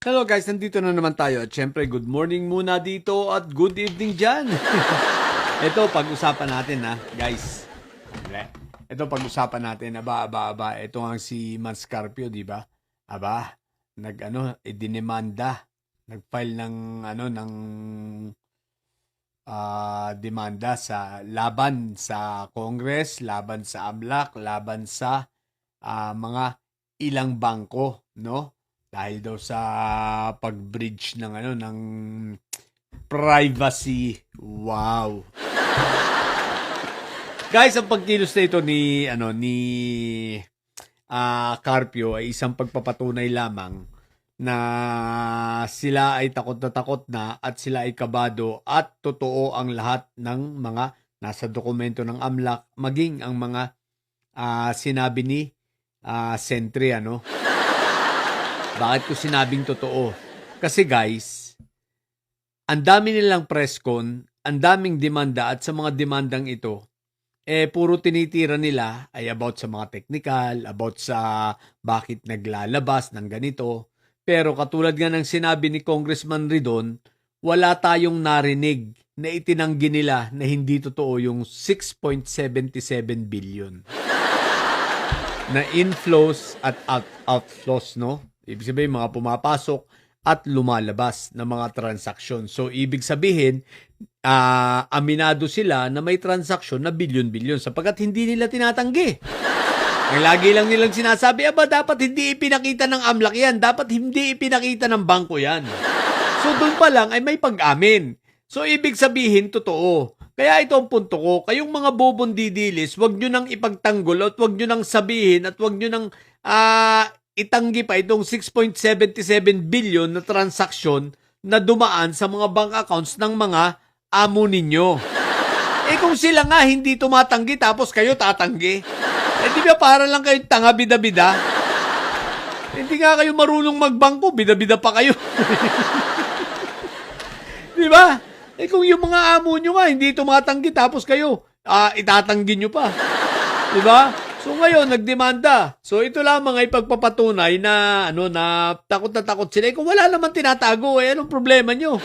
Hello guys, nandito na naman tayo at syempre good morning muna dito at good evening dyan. Ito pag-usapan natin guys. Ito pag-usapan natin, aba. Ito ang si Man Scarpio, di ba? Aba, dinemanda. Nag-file ng demanda sa laban sa Congress, laban sa AMLAC, laban sa mga ilang bangko, no? Dahil daw sa pag-bridge ng privacy. Wow. Guys, ang pagkilos na ito ni Carpio ay isang pagpapatunay lamang na sila ay takot na at sila ay kabado at totoo ang lahat ng mga nasa dokumento ng AMLAC maging ang mga sinabi ni Sentry, Bakit ko sinabing totoo? Kasi guys, ang dami nilang press con, ang daming demanda at sa mga demandang ito, puro tinitira nila ay about sa mga technical, about sa bakit naglalabas ng ganito. Pero katulad nga ng sinabi ni Congressman Ridon, wala tayong narinig na itinanggi nila na hindi totoo yung 6.77 billion na inflows at outflows, no? Ibig sabihin, mga pumapasok at lumalabas na mga transaksyon. So, ibig sabihin, aminado sila na may transaksyon na bilyon-bilyon sapagkat hindi nila tinatanggi. Ang lagi lang nilang sinasabi, dapat hindi ipinakita ng AMLAC yan. Dapat hindi ipinakita ng bangko yan. So, doon pa lang ay may pag-amin. So, ibig sabihin, totoo. Kaya ito ang punto ko. Kayong mga bobong didilis, wag nyo nang ipagtanggol at wag nyo nang sabihin at wag nyo nang itanggi pa itong 6.77 billion na transaksyon na dumaan sa mga bank accounts ng mga amo ninyo. Kung sila nga hindi tumatanggi tapos kayo tatanggi, di ba para lang kayo tanga bida-bida? Hindi nga kayo marunong magbangko, bida-bida pa kayo. Di ba? Kung yung mga amo nyo nga hindi tumatanggi tapos kayo itatanggi nyo pa. Di ba? So ngayon, nagdemanda. So ito lamang ay pagpapatunay na takot na takot sila. Kung wala naman tinatago, anong problema nyo?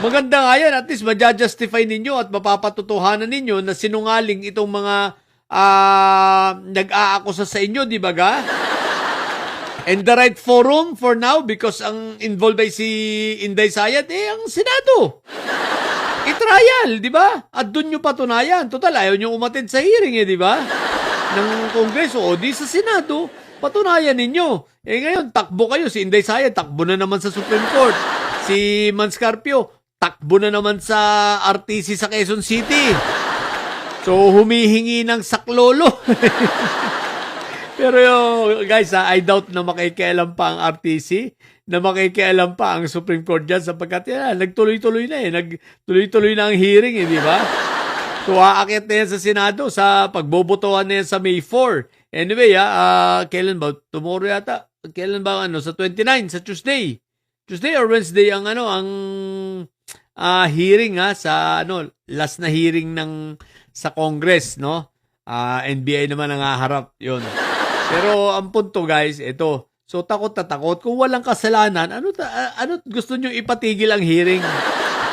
Maganda nga yan, at least ma-justify ninyo at mapapatutuhanan ninyo na sinungaling itong mga nag-aakusa sa inyo, di ba ga? And the right forum for now, because ang involved ay si Inday Sayad, ang Senado. I-trial, di ba? At doon nyo patunayan. Total, ayaw nyo umatid sa hearing, di ba? Ng Kongreso o di sa Senado, patunayan ninyo. Ngayon, takbo kayo. Si Inday Sayad, takbo na naman sa Supreme Court. Si Man Scarpio, takbo na naman sa RTC sa Quezon City. So, humihingi ng saklolo. Pero guys, I doubt na makikialam pa ang RTC, na makikialam pa ang Supreme Court dyan sapagkat nagtuloy-tuloy na nagtuloy-tuloy na ang hearing, di ba? So, aakyat na yan sa Senado sa pagbobotohan na yan sa May 4. Anyway, kailan ba? Tomorrow yata. Kailan ba sa 29, sa Tuesday? Tuesday or Wednesday ang hearing sa last na hearing sa Congress, no? NBI naman ang haharap, 'yon. Pero ang punto guys, ito. So takot na takot kung walang kasalanan, ano gusto niyo ipatigil ang hearing?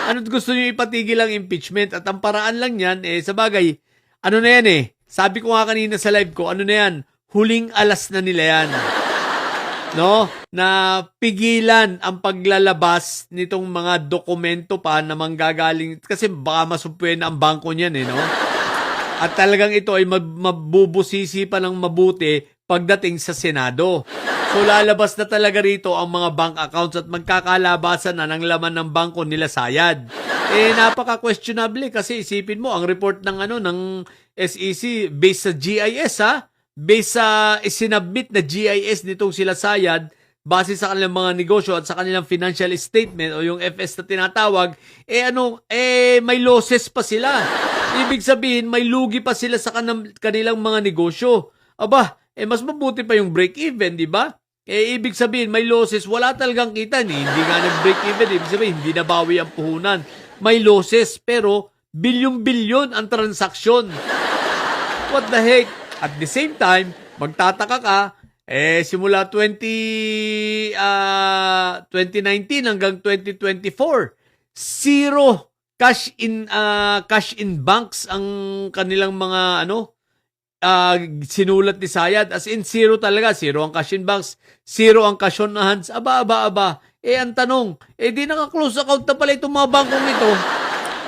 Ano gusto niyo ipatigil ang impeachment? At ang paraan lang niyan sa bagay, na yan sabi ko nga kanina sa live ko, na yan? Huling alas na nila yan. No? Na pigilan ang paglalabas nitong mga dokumento pa na manggagaling kasi baka masupwen ang bangko niyan no? At talagang ito ay mabubusisi pa ng mabuti pagdating sa Senado. So lalabas na talaga rito ang mga bank accounts at magkakalabasan na ng laman ng bangko nila Sayad. Napaka-questionable kasi isipin mo ang report ng SEC based sa GIS based sa isinabit na GIS nitong sila Sayad base sa kanilang mga negosyo at sa kanilang financial statement o yung FS na tinatawag, may losses pa sila. Ibig sabihin, may lugi pa sila sa kanilang mga negosyo. Mas mabuti pa yung break-even, di ba? Ibig sabihin, may losses, wala talagang kita. Hindi nga nag-break-even, ibig sabihin, hindi nabawi ang puhunan. May losses, pero bilyon-bilyon ang transaksyon. What the heck? At the same time, magtataka ka, Simula 2019 hanggang 2024, zero cash in banks ang kanilang mga sinulat ni Sayad. As in, zero talaga. Zero ang cash in banks, zero ang cash on hands. Aba. Ang tanong, di naka-close account na pala itong mga bangkong ito.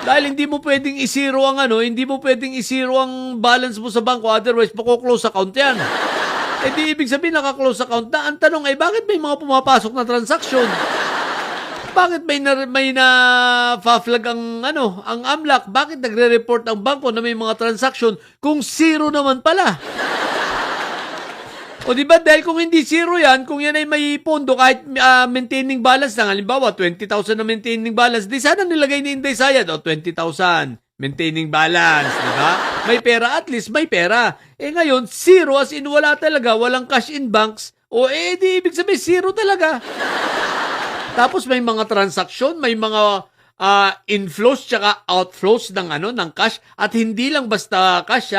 Dahil hindi mo pwedeng i-zero hindi mo pwedeng i-zero ang balance mo sa bangko, otherwise mako-close account yan. Di ibig sabihin naka-close account na. Ang tanong ay bakit may mga pumapasok na transaksyon? Bakit may na-flag ang AMLAC? Bakit nagre-report ang bangko na may mga transaksyon kung zero naman pala? O di ba dahil kung hindi zero yan, kung yan ay may pondo kahit maintaining balance lang, halimbawa 20,000 na maintaining balance, di sana nilagay ni Inday Sayad, 20,000 maintaining balance, di ba? May pera, at least may pera. Ngayon, zero as in wala talaga, walang cash in banks, di ibig sabihin zero talaga. Tapos may mga transaksyon, may mga inflows tsaka outflows ng cash, at hindi lang basta cash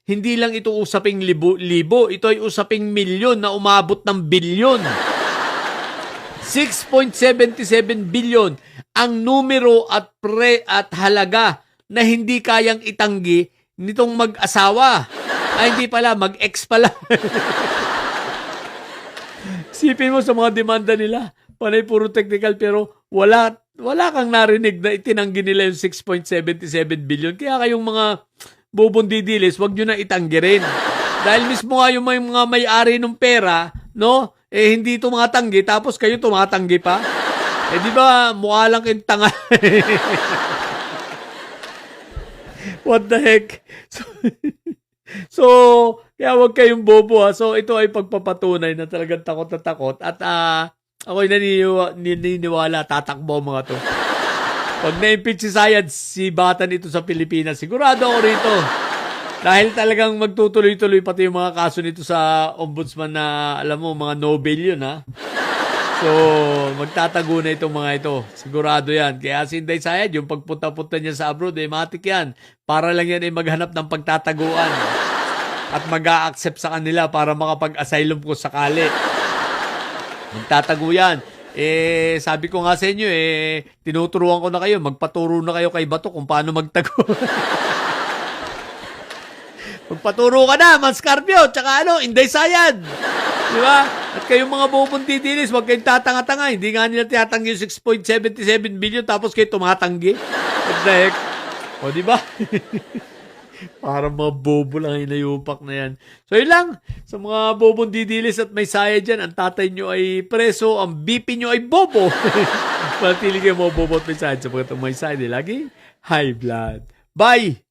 hindi lang ito usaping libo, ito ay usaping milyon na umabot ng bilyon. 6.77 billion ang numero at halaga na hindi kayang itanggi nitong mag-asawa. Hindi pala, mag-ex pala. Sipin mo sa mga demanda nila, panay puro technical pero wala kang narinig na itinanggi nila yung 6.77 billion. Kaya kayong mga bobong didilis, wag nyo na itanggi rin. Dahil mismo nga yung mga may-ari ng pera, hindi tumatanggi, tapos kayo tumatanggi pa. Di ba, mukha lang kayong tanga. What the heck? So, kaya wag kayong bobo So, ito ay pagpapatunay na talagang takot na takot. At ako'y naniniwala, tatakbo mga to. Pag na-impeach si Sayad, si Batan ito sa Pilipinas, sigurado ako rito. Dahil talagang magtutuloy-tuloy pati yung mga kaso nito sa ombudsman na, alam mo, mga Nobel yun, So, magtatago na itong mga ito. Sigurado yan. Kaya si Inday Sayad, yung pagpunta-punta niya sa abroad, matik yan. Para lang yan ay maghanap ng pagtataguan. At mag-a-accept sa kanila para makapag-asylum kung sakali. Magtatago yan. Sabi ko nga sa inyo, tinuturuan ko na kayo, magpaturo na kayo kay Bato kung paano magtago. Magpaturo ka na, Man Scarpio, tsaka Inday Sayad. Di ba? At kayong mga bubong titilis, wag kayong tatanga-tanga. Hindi nga nila tinatanggi yung 6.77 billion tapos kayo tumatanggi. What the heck? O, di ba? Parang mga bobo lang yung nayupak na yan. So, yun lang. Sa mga bobong didilis at may saya dyan, ang tatay nyo ay preso, ang BP nyo ay bobo. Pantili kayo mga bobo at may saya. Sapagkat ang may saya, lagi high blood. Bye!